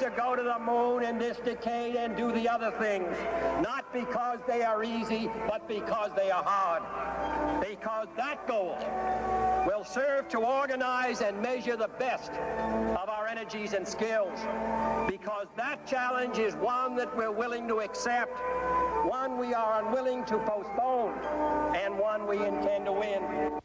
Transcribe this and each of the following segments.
to go to the moon in this decade and do the other things, not because they are easy, but because they are hard. Because that goal will serve to organize and measure the best of our energies and skills. Because that challenge is one that we're willing to accept, one we are unwilling to postpone, and one we intend to win.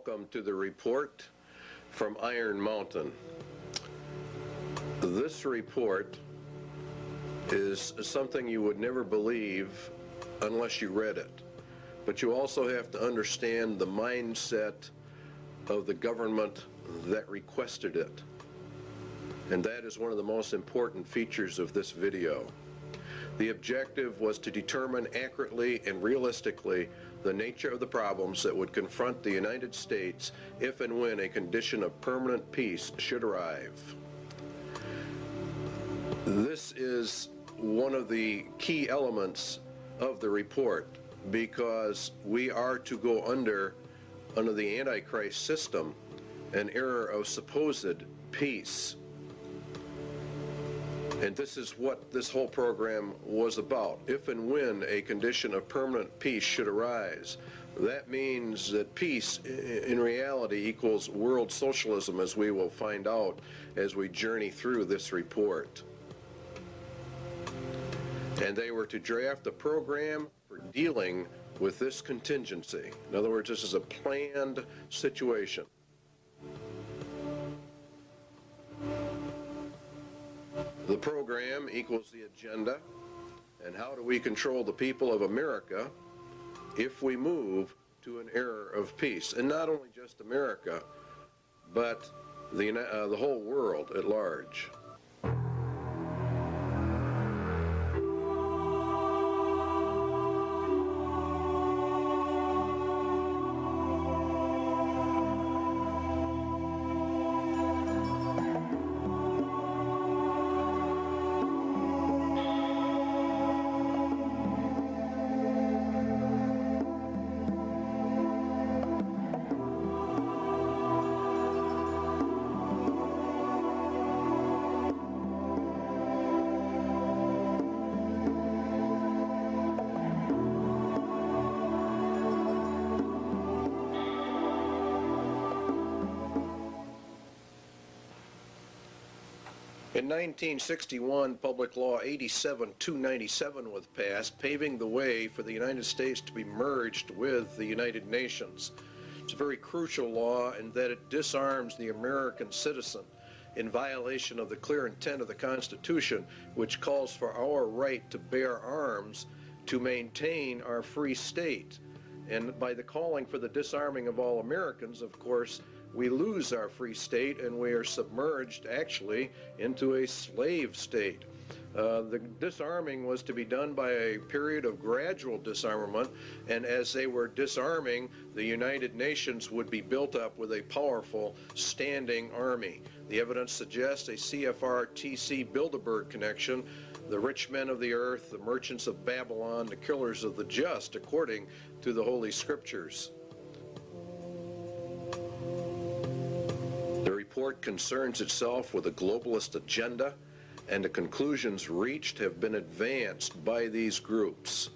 welcome to the report from Iron Mountain. This report is something you would never believe unless you read it. But you also have to understand the mindset of the government that requested it. And that is one of the most important features of this video. The objective was to determine accurately and realistically the nature of the problems that would confront the United States if and when a condition of permanent peace should arrive. This is one of the key elements of the report, because we are to go under the Antichrist system, an era of supposed peace. And this is what this whole program was about. If and when a condition of permanent peace should arise, that means that peace in reality equals world socialism, as we will find out as we journey through this report. And they were to draft a program for dealing with this contingency. In other words, this is a planned situation. The program equals the agenda, and how do we control the people of America if we move to an era of peace? And not only just America, but the whole world at large. In 1961, Public Law 87-297 was passed, paving the way for the United States to be merged with the United Nations. It's a very crucial law in that it disarms the American citizen in violation of the clear intent of the Constitution, which calls for our right to bear arms to maintain our free state. And by the calling for the disarming of all Americans, of course, we lose our free state and we are submerged actually into a slave state. The disarming was to be done by a period of gradual disarmament, and as they were disarming, the United Nations would be built up with a powerful standing army. The evidence suggests a CFR-TC Bilderberg connection, the rich men of the earth, the merchants of Babylon, the killers of the just, according to the Holy Scriptures. The report concerns itself with a globalist agenda, and the conclusions reached have been advanced by these groups.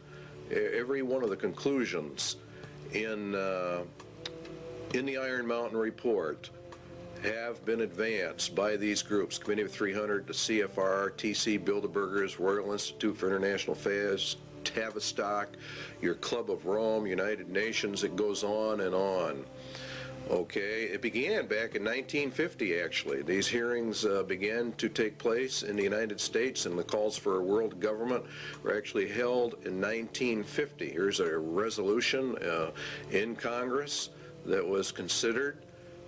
Every one of the conclusions in the Iron Mountain report have been advanced by these groups: Committee of 300, the CFR, TC Bilderbergers, Royal Institute for International Affairs, Tavistock, your Club of Rome, United Nations. It goes on and on. Okay, it began back in 1950, actually. These hearings began to take place in the United States, and the calls for a world government were actually held in 1950. Here's a resolution in Congress that was considered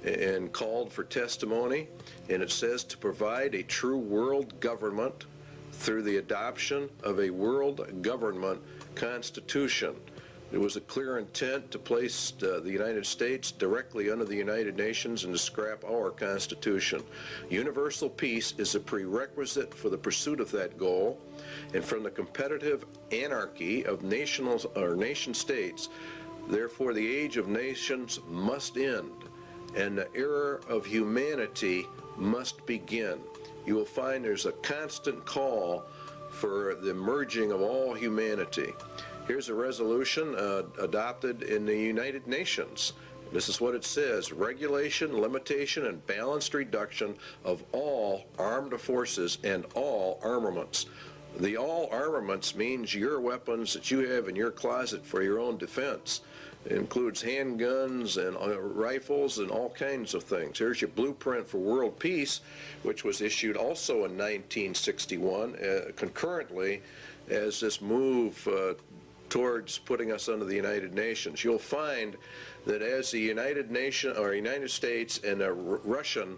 and called for testimony, and it says to provide a true world government through the adoption of a world government constitution. There was a clear intent to place the United States directly under the United Nations and to scrap our Constitution. Universal peace is a prerequisite for the pursuit of that goal, and from the competitive anarchy of nation states, therefore the age of nations must end, and the era of humanity must begin. You will find there's a constant call for the merging of all humanity. Here's a resolution adopted in the United Nations. This is what it says: regulation, limitation, and balanced reduction of all armed forces and all armaments. The all armaments means your weapons that you have in your closet for your own defense. It includes handguns and rifles and all kinds of things. Here's your blueprint for world peace, which was issued also in 1961, concurrently as this move towards putting us under the United Nations. You'll find that as the United States and the Russian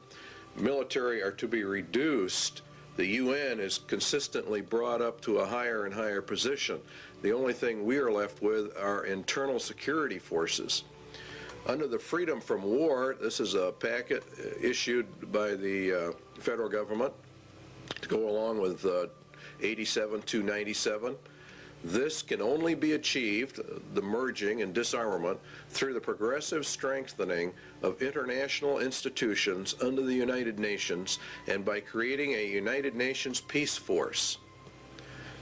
military are to be reduced, the UN is consistently brought up to a higher and higher position. The only thing we are left with are internal security forces. Under the Freedom from War, this is a packet issued by the federal government to go along with 87-297. This can only be achieved, the merging and disarmament, through the progressive strengthening of international institutions under the United Nations and by creating a United Nations peace force.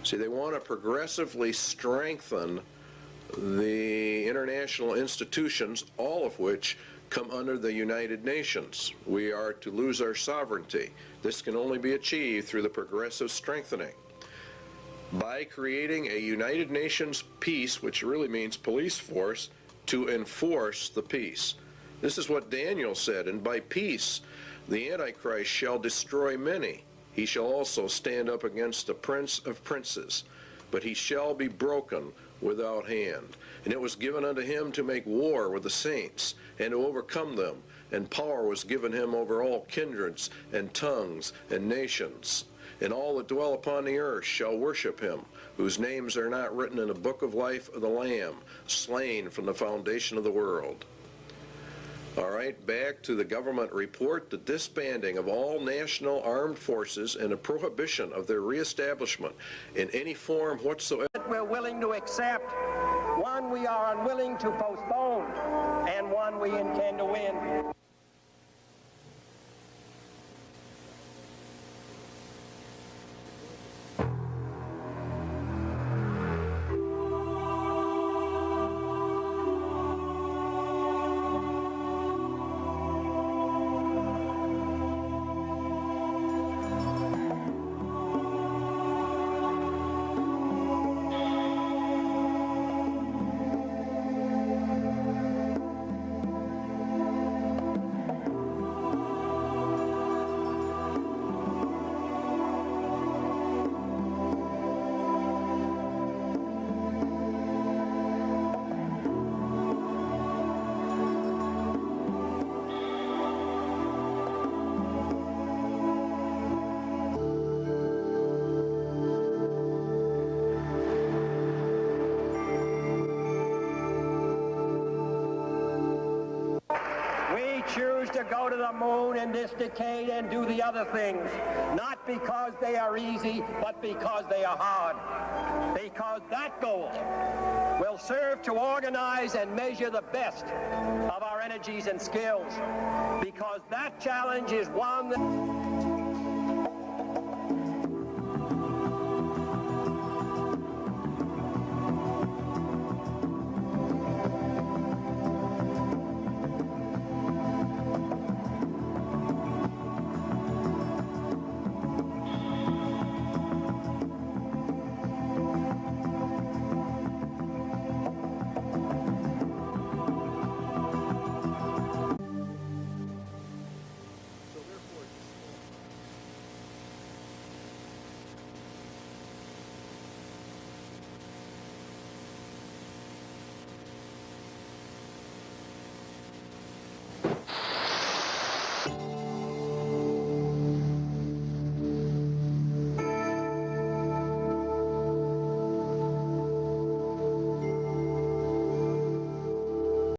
See, they want to progressively strengthen the international institutions, all of which come under the United Nations. We are to lose our sovereignty. This can only be achieved through the progressive strengthening. By creating a United Nations peace, which really means police force, to enforce the peace. This is what Daniel said, and by peace the Antichrist shall destroy many. He shall also stand up against the prince of princes, but he shall be broken without hand. And it was given unto him to make war with the saints, and to overcome them, and power was given him over all kindreds, and tongues, and nations. And all that dwell upon the earth shall worship him, whose names are not written in the book of life of the Lamb, slain from the foundation of the world. All right, back to the government report. The disbanding of all national armed forces and a prohibition of their reestablishment in any form whatsoever. We're willing to accept, one we are unwilling to postpone, and one we intend to win. Choose to go to the moon in this decade and do the other things, not because they are easy, but because they are hard. Because that goal will serve to organize and measure the best of our energies and skills. Because that challenge is one that